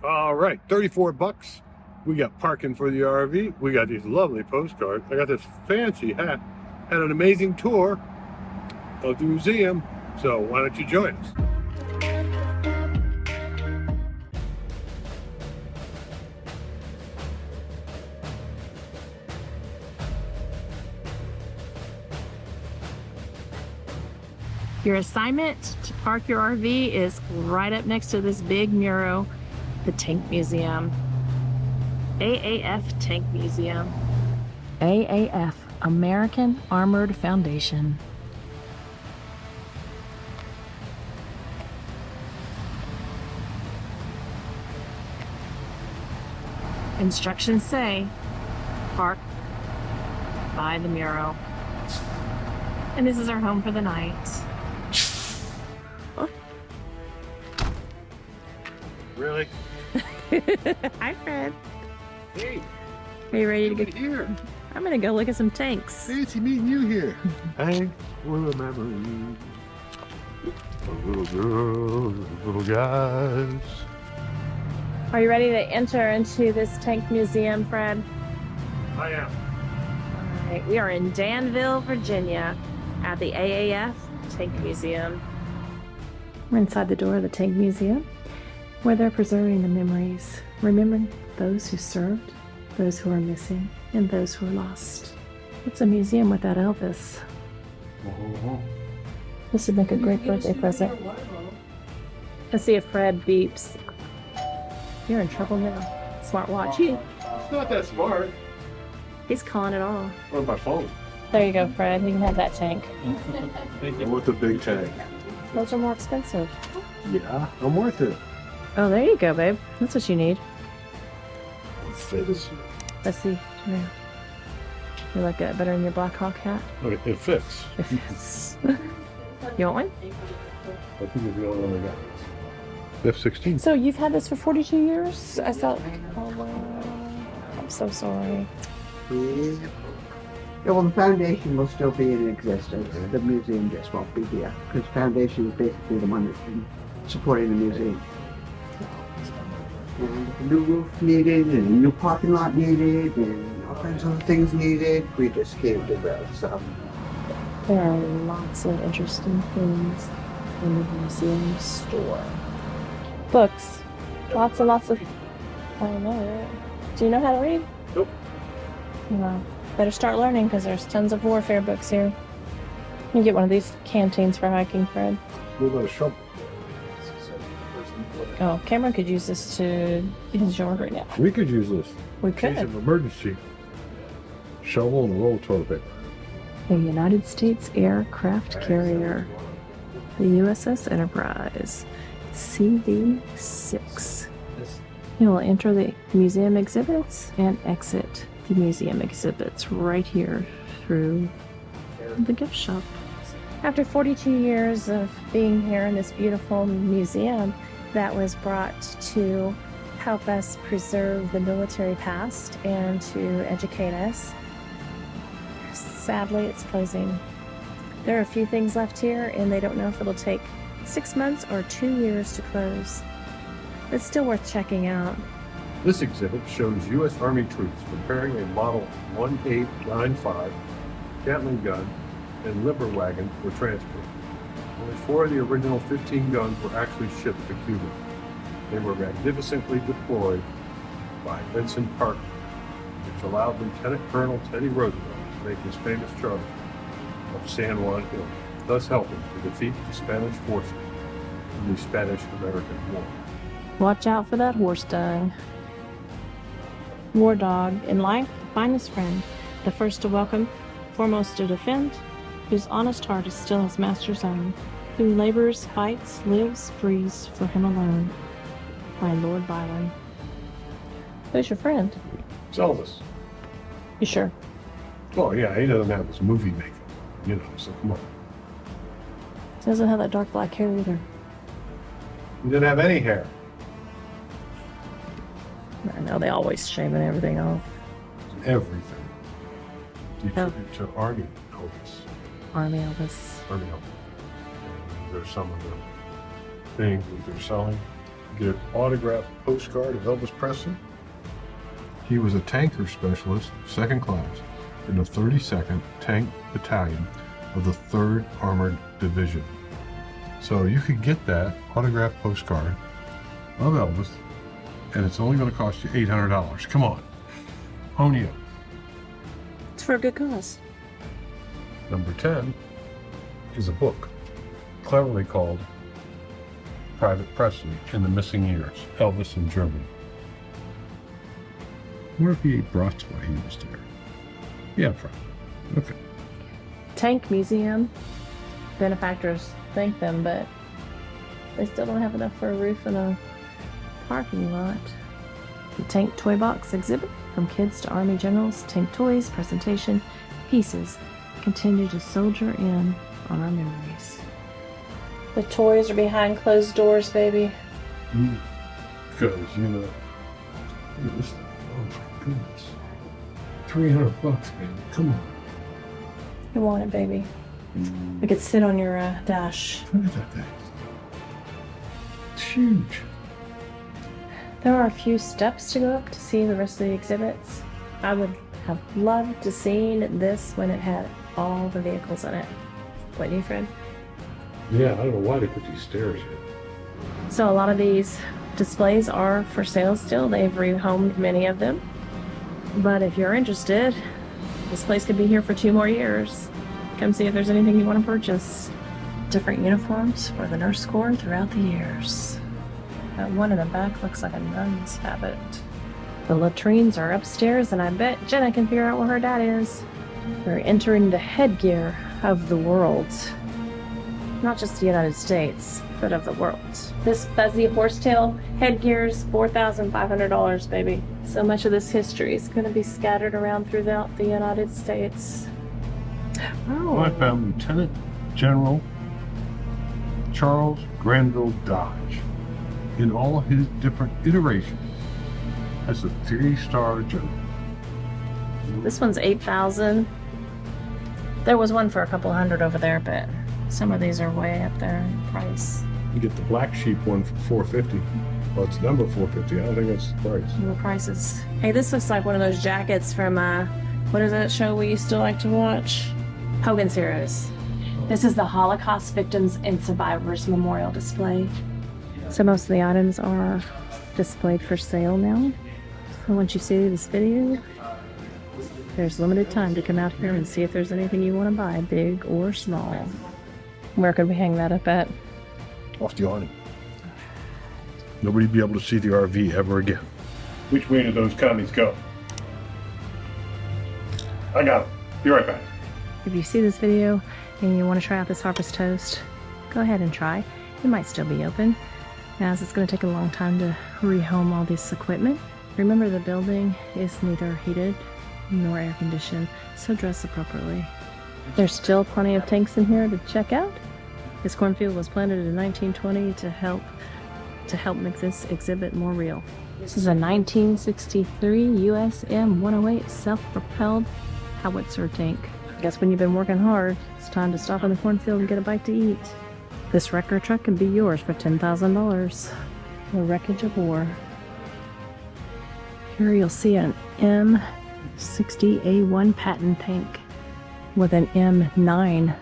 All right, 34 bucks. We got parking for the RV. We got these lovely postcards. I got this fancy hat. Had an amazing tour of the museum. So why don't you join us? Your assignment to park your RV is right up next to this big mural, the Tank Museum. AAF Tank Museum. AAF, American Armored Foundation. Instructions say, park by the mural. And this is our home for the night. Really? Hi, Fred. Hey, Are you ready to go? here? I'm gonna go look at some tanks. Fancy meeting you here. Thanks for the memories of little girls, little guys. Are you ready to enter into this tank museum, Fred? I am. All right, we are in Danville, Virginia, at the AAF Tank Museum. We're inside the door of the Tank Museum, where they're preserving the memories, remembering those who served, those who are missing, and those who are lost. What's a museum without Elvis? This would make a great birthday present. Let's see if Fred beeps. You're in trouble now. Smartwatch. It's not that smart. He's calling it all. Or my phone. There you go, Fred. You can have that tank. Thank you. With the big tank. Those are more expensive. Yeah, I'm worth it. Oh, there you go, babe. That's what you need. Fits. Let's see. Yeah. You like that better than your Black Hawk hat? Okay, it fits. It fits. You want one? I think it's the only one I got. F-16. So you've had this for 42 years? I thought, oh, wow. I'm so sorry. Yeah, well, the foundation will still be in existence. The museum just won't be here because the foundation is basically the one that's been supporting the museum. And a new roof needed, and a new parking lot needed, and all kinds of things needed. We just came to the so. There are lots of interesting things in the museum store. Books. Lots and lots of... I don't know. Do you know how to read? Nope. Well, better start learning because there's tons of warfare books here. You can get one of these canteens for hiking, Fred. What about a shovel? Oh, Cameron could use this to use your right now. We could use this. We In case could. of emergency. Shovel and a roll of toilet paper. The United States aircraft carrier, the USS Enterprise, CV-6. You will enter the museum exhibits and exit the museum exhibits right here through the gift shop. After 42 years of being here in this beautiful museum that was brought to help us preserve the military past and to educate us, sadly, it's closing. There are a few things left here, and they don't know if it'll take 6 months or 2 years to close. It's still worth checking out. This exhibit shows U.S. Army troops preparing a Model 1895 Gatling gun and limber wagon for transport. Only 4 of the original 15 guns were actually shipped to Cuba. They were magnificently deployed by Vincent Parker, which allowed Lieutenant Colonel Teddy Roosevelt to make his famous charge of San Juan Hill, thus helping to defeat the Spanish forces in the Spanish-American War. Watch out for that horse dung. War dog, in life, the finest friend, the first to welcome, foremost to defend, whose honest heart is still his master's own, who labors, fights, lives, breathes for him alone. By Lord Byron. Who's your friend? It's Elvis. You sure? Well, yeah, he doesn't have his movie makeup, you know, so come on. He doesn't have that dark black hair either. He didn't have any hair. I know, they always shaving everything off. Everything. You tribute to Army Elvis. Army Elvis. Army Elvis. And there's some of the things that they're selling. Get an autographed postcard of Elvis Presley. He was a tanker specialist, second class, in the 32nd Tank Battalion of the 3rd Armored Division. So you could get that autographed postcard of Elvis, and it's only going to cost you $800. Come on. Pony up. It's for a good cause. Number 10 is a book cleverly called Private Presley in the Missing Years, Elvis in Germany. What if he ate brats while he was there? Yeah, probably. Okay. Tank Museum. Benefactors thank them, but they still don't have enough for a roof and a parking lot. The Tank Toy Box exhibit, from kids to Army generals, tank toys, presentation, pieces, continue to soldier in on our memories. The toys are behind closed doors, baby. Because, oh my goodness. $300, man. Come on. You want it, baby. We could sit on your dash. Look at that thing. It's huge. There are a few steps to go up to see the rest of the exhibits. I would have loved to seen this when it had all the vehicles in it. Wouldn't you, Fred? Yeah, I don't know why they put these stairs in. So a lot of these displays are for sale still. They've rehomed many of them. But if you're interested, this place could be here for 2 more years. Come see if there's anything you want to purchase. Different uniforms for the nurse corps throughout the years. That one in the back looks like a nun's habit. The latrines are upstairs, and I bet Jenna can figure out where her dad is. We're entering the headgear of the world. Not just the United States, but of the world. This fuzzy horsetail headgear's $4,500, baby. So much of this history is going to be scattered around throughout the United States. Well, I found Lieutenant General Charles Granville Dodge in all his different iterations. That's a 3-star general. This one's $8,000. There was one for a couple hundred over there, but some of these are way up there in price. You get the black sheep one for $450. Well, it's number 450. I don't think that's the price. And the prices. Hey, this looks like one of those jackets from what is that show we used to like to watch? Hogan's Heroes. This is the Holocaust Victims and Survivors Memorial Display. So most of the items are displayed for sale now. So once you see this video, there's limited time to come out here and see if there's anything you want to buy, big or small. Where could we hang that up at? Off the awning. Nobody'd be able to see the RV ever again. Which way did those commies go? I got them. Be right back. If you see this video and you want to try out this Harvest Toast, go ahead and try. It might still be open, as it's going to take a long time to rehome all this equipment. Remember, the building is neither heated nor air conditioned, so dress appropriately. There's still plenty of tanks in here to check out. This cornfield was planted in 1920 to help make this exhibit more real. This is a 1963 USM 108 self-propelled howitzer tank. I guess when you've been working hard, it's time to stop in the cornfield and get a bite to eat. This wrecker truck can be yours for $10,000. The wreckage of war. Here you'll see an M60A1 Patton tank with an M9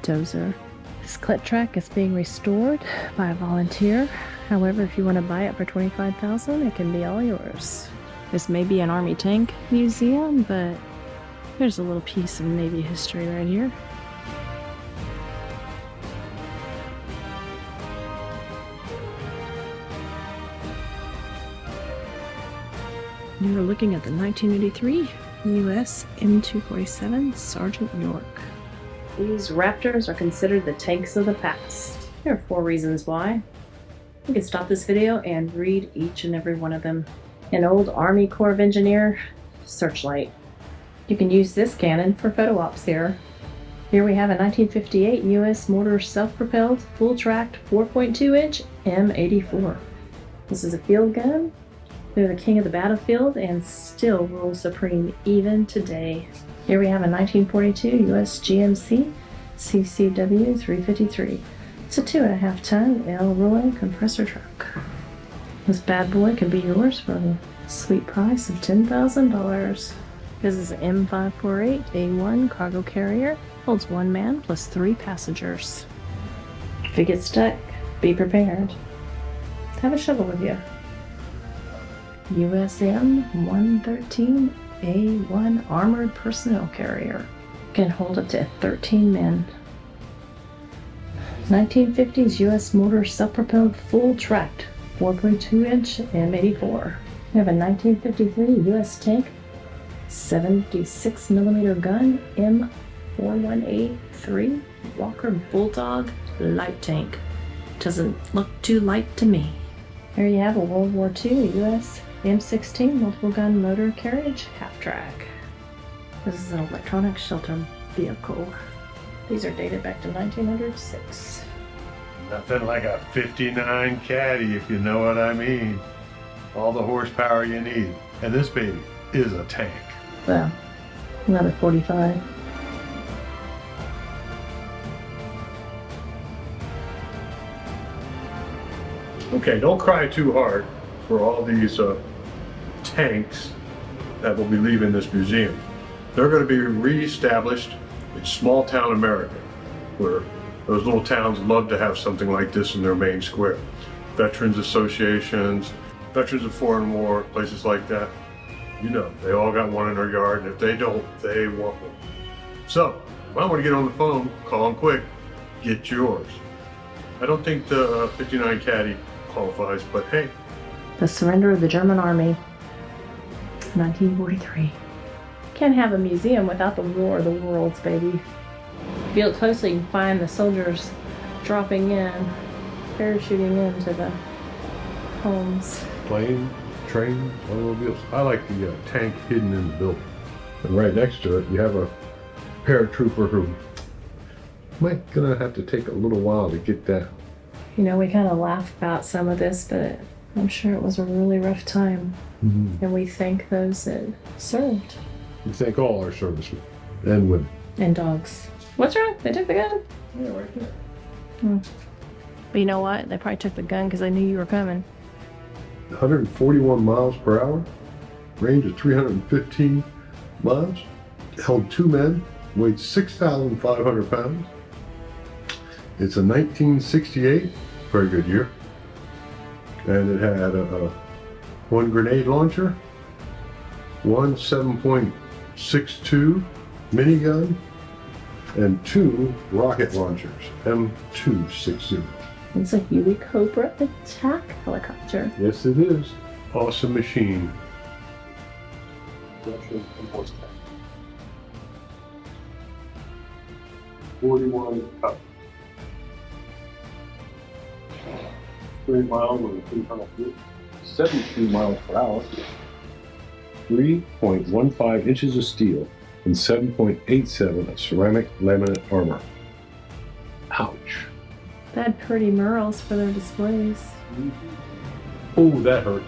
dozer. This clit track is being restored by a volunteer. However, if you want to buy it for $25,000, it can be all yours. This may be an Army tank museum, but there's a little piece of Navy history right here. You're looking at the 1983 U.S. M247 Sergeant York. These Raptors are considered the tanks of the past. There are 4 reasons why. You can stop this video and read each and every one of them. An old Army Corps of Engineer searchlight. You can use this cannon for photo ops here. Here we have a 1958 U.S. mortar self-propelled, full-tracked 4.2-inch M84. This is a field gun. They're the king of the battlefield and still rule supreme even today. Here we have a 1942 US GMC CCW 353. It's a 2.5-ton L-Roy compressor truck. This bad boy could be yours for a sweet price of $10,000. This is an M548A1 cargo carrier. Holds 1 man plus 3 passengers. If you get stuck, be prepared. Have a shovel with you. USM 113A1 armored personnel carrier. Can hold up to 13 men. 1950s U.S. motor self-propelled full-tracked 4.2-inch M84. We have a 1953 U.S. tank 76mm gun M41A3 Walker Bulldog light tank. Doesn't look too light to me. Here you have a World War II U.S. M16 multiple gun motor carriage half-track. This is an electronic shelter vehicle. These are dated back to 1906. Nothing like a 59 Caddy, if you know what I mean. All the horsepower you need. And this baby is a tank. Well, another 45. Okay, don't cry too hard for all these tanks that will be leaving this museum. They're going to be reestablished in small town America, where those little towns love to have something like this in their main square. Veterans associations, veterans of foreign war, places like that. You know, they all got one in their yard, and if they don't, they want one. So, you might want to get on the phone, call them quick, get yours. I don't think the 59 Caddy qualifies, but hey. The surrender of the German army, 1943. Can't have a museum without the War of the Worlds, baby. If you look closely, you can find the soldiers dropping in, parachuting into the homes. Plane, train, automobiles. I like the tank hidden in the building. And right next to it, you have a paratrooper who might gonna have to take a little while to get down. You know, we kind of laugh about some of this, but I'm sure it was a really rough time. Mm-hmm. And we thank those that served. We thank all our servicemen and women. And dogs. What's wrong? They took the gun? Yeah, right there. But you know what? They probably took the gun because they knew you were coming. 141 miles per hour, range of 315 miles, held 2 men, weighed 6,500 pounds. It's a 1968, very good year. And it had one grenade launcher, one 7.62 minigun, and 2 rocket launchers, M260. It's a Huey Cobra attack helicopter. Yes, it is. Awesome machine. Russian import tank. 41 cup. 3 miles with a 3-ton fuel. 72 miles per hour. 3.15 inches of steel and 7.87 of ceramic laminate armor. Ouch. They had pretty murals for their displays. Oh, that hurt.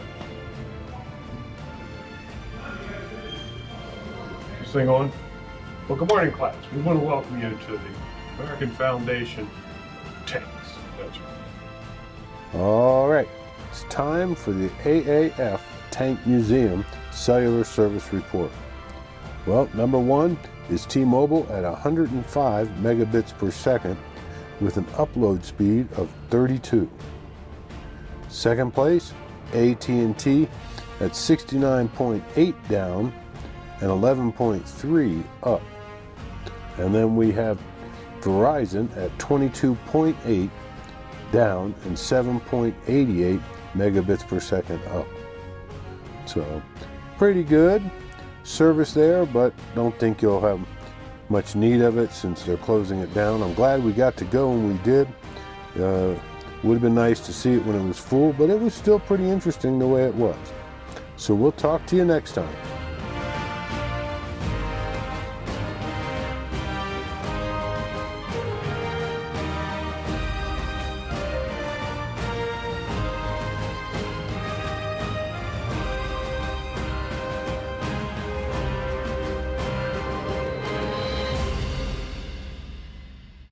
This thing on? Well, good morning, class. We want to welcome you to the American Foundation Tanks. That's right. All right, it's time for the AAF Tank Museum Cellular Service Report. Well, number 1 is T-Mobile at 105 megabits per second with an upload speed of 32. Second place, AT&T at 69.8 down and 11.3 up. And then we have Verizon at 22.8 down and 7.88 megabits per second up. So pretty good service there, but don't think you'll have much need of it since they're closing it down. I'm glad we got to go when we did. Would have been nice to see it when it was full, but it was still pretty interesting the way it was. So we'll talk to you next time.